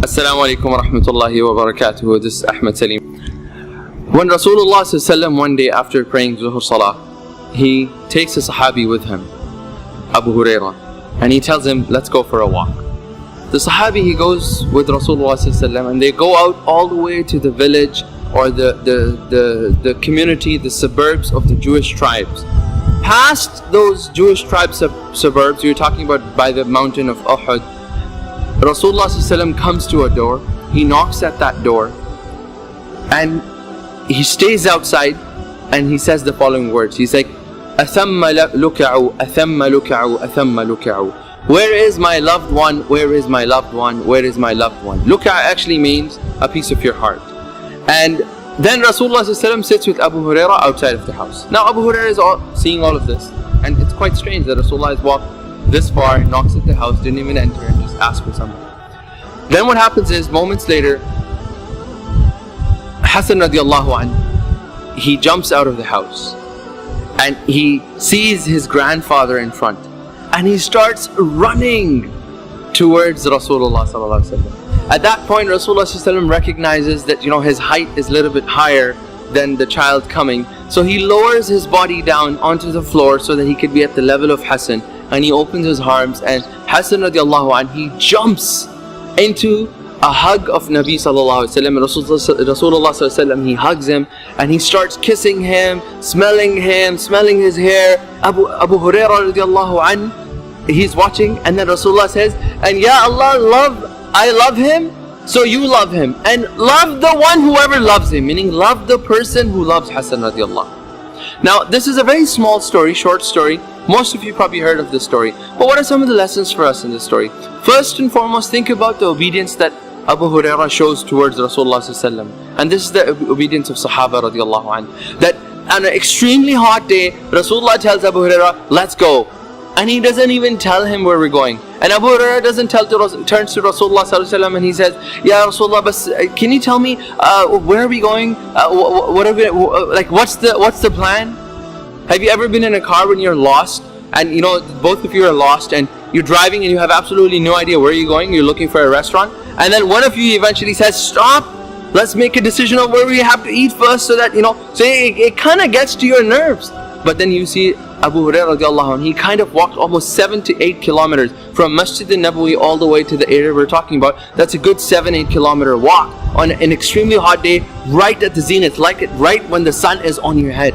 Assalaamu Alaikum Rahmatullahi wa Barakaathuhu. This is Ahmed Saleem. When Rasoolullah ﷺ one day after praying zuhr salah, he takes a sahabi with him, Abu Hurairah, and he tells him, let's go for a walk. The sahabi, he goes with Rasulullah ﷺ and they go out all the way to the village or the community, the suburbs of the Jewish tribes. Past those Jewish tribes suburbs, you're talking about by the mountain of Uhud, Rasulullah ﷺ comes to a door, he knocks at that door and he stays outside and he says the following words. He's like, أَثَمَّ لُكَعُ أَثَمَّ لُكَعُ أَثَمَّ لُكَعُ. Where is my loved one? Where is my loved one? Where is my loved one? Luka actually means a piece of your heart. And then Rasulullah ﷺ sits with Abu Hurairah outside of the house. Now Abu Hurairah is seeing all of this, and it's quite strange that Rasulullah has walked this far, knocks at the house, didn't even enter and just ask for somebody. Then what happens is, moments later, Hassan radiallahu anh, he jumps out of the house and he sees his grandfather in front and he starts running towards Rasulullah sallallahu alaihi wasallam. At that point, Rasulullah sallallahu alaihi wasallam recognizes that his height is a little bit higher than the child coming, so he lowers his body down onto the floor so that he could be at the level of Hassan, and he opens his arms and Hassan radiallahu anh, he jumps into a hug of Nabi sallallahu alaihi wasallam. Rasulullah sallallahu alaihi wasallam, he hugs him and he starts kissing him, smelling his hair. Abu Hurairah radiallahu anh, he's watching, and then Rasulullah says, and Ya Allah, I love him, so you love him, and love the one whoever loves him, meaning love the person who loves Hassan radiallahu. Now this is a very small story, short story. Most of you probably heard of this story, but what are some of the lessons for us in this story? First and foremost, think about the obedience that Abu Hurairah shows towards Rasulullah sallallahu alaihi wasallam, and this is the obedience of Sahaba radiallahu anhu. That on an extremely hot day, Rasulullah tells Abu Hurairah, let's go, and he doesn't even tell him where we're going. And Abu Hurairah turns to Rasulullah sallallahu alaihi wasallam and he says, Ya Rasulullah, can you tell me where are we going? What's the plan? Have you ever been in a car when you're lost and both of you are lost and you're driving and you have absolutely no idea where you're going, you're looking for a restaurant, and then one of you eventually says, stop, let's make a decision of where we have to eat first, so that so it kind of gets to your nerves. But then you see Abu Hurairah radiallahu anh, he kind of walked almost 7 to 8 kilometers from Masjid al-Nabawi all the way to the area we're talking about. That's a good 7-8 kilometer walk on an extremely hot day, right at the zenith, right when the sun is on your head.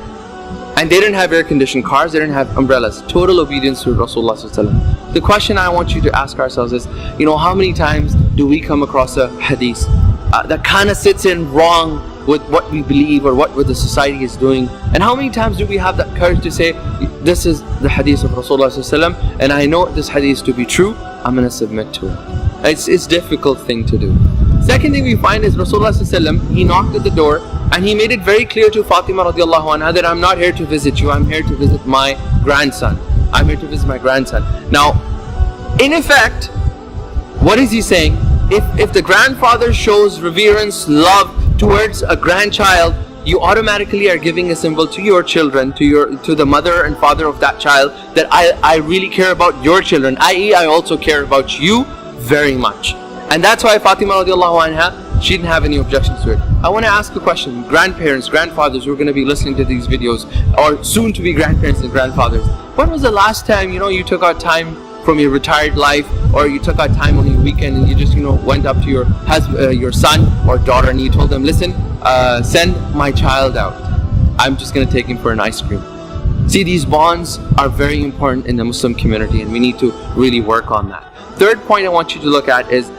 And they didn't have air-conditioned cars, they didn't have umbrellas. Total obedience to Rasulullah sallallahu alaihi wasallam. The question I want you to ask ourselves is, how many times do we come across a hadith that kind of sits in wrong with what we believe or what the society is doing? And how many times do we have that courage to say, this is the hadith of Rasulullah sallallahu alaihi wasallam, and I know this hadith to be true, I'm going to submit to it. It's a difficult thing to do. Second thing we find is Rasulullah sallallahu alaihi wasallam, he knocked at the door and he made it very clear to Fatima radiallahu anha that I'm not here to visit you, I'm here to visit my grandson. I'm here to visit my grandson. Now, in effect, what is he saying? If the grandfather shows reverence, love towards a grandchild, you automatically are giving a symbol to your children, to the mother and father of that child, that I really care about your children, i.e. I also care about you very much. And that's why Fatima radiallahu anha, she didn't have any objections to it. I want to ask a question. Grandparents, grandfathers who are going to be listening to these videos, or soon to be grandparents and grandfathers, when was the last time you took out time from your retired life, or you took out time on your weekend and you just went up to your son or daughter and you told them, listen, send my child out, I'm just going to take him for an ice cream. See, these bonds are very important in the Muslim community, and we need to really work on that. Third point I want you to look at is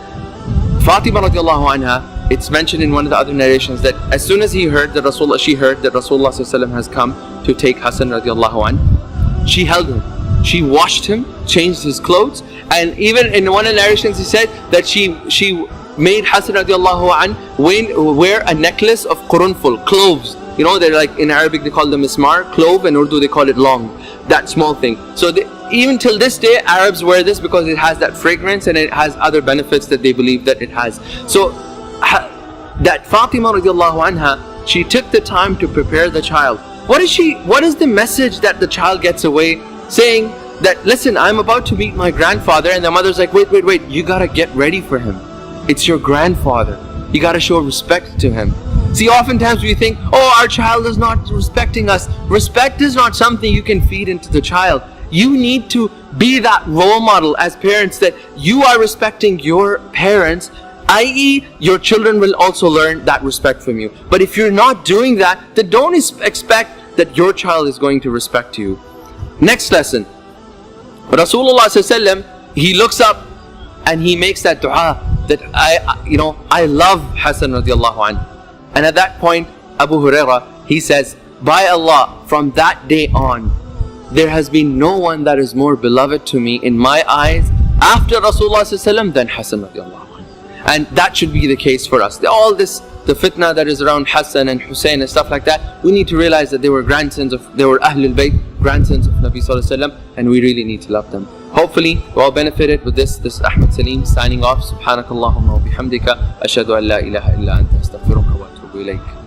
Fatima radiallahu anha. It's mentioned in one of the other narrations that as soon as she heard that Rasulullah sallallahu alaihi wasallam has come to take Hassan radiallahu anh, she held him, she washed him, changed his clothes, and even in one of the narrations he said that she made Hassan radiallahu anh wear a necklace of qurunful, cloves. They're like, in Arabic they call them mismar, clove, in Urdu they call it long, that small thing. So even till this day Arabs wear this because it has that fragrance and it has other benefits that they believe that it has. So that Fatima radiallahu anha, she took the time to prepare the child. What is the message that the child gets away saying? That, listen, I'm about to meet my grandfather, and the mother's like, wait, you gotta get ready for him. It's your grandfather. You gotta show respect to him. See, oftentimes we think, oh, our child is not respecting us. Respect is not something you can feed into the child. You need to be that role model as parents, that you are respecting your parents, i.e. your children will also learn that respect from you. But if you're not doing that, then don't expect that your child is going to respect you. Next lesson. Rasoolullah, he looks up and he makes that dua that I love Hassan radiallahu anhu. And at that point, Abu Hurairah, he says, by Allah, from that day on, there has been no one that is more beloved to me in my eyes after Rasulullah than Hassan radiallahu anhu. And that should be the case for us. All this, the fitna that is around Hassan and Hussein and stuff like that, we need to realize that they were Ahlul Bayt, grandsons of Nabi Sallallahu Alaihi Wasallam, and we really need to love them. Hopefully, we all benefited with this. This is Ahmed Saleem signing off. Subhanakallahumma wa bihamdika. Ashhadu an la ilaha illa anta astaghfiruka wa atubu ilayk.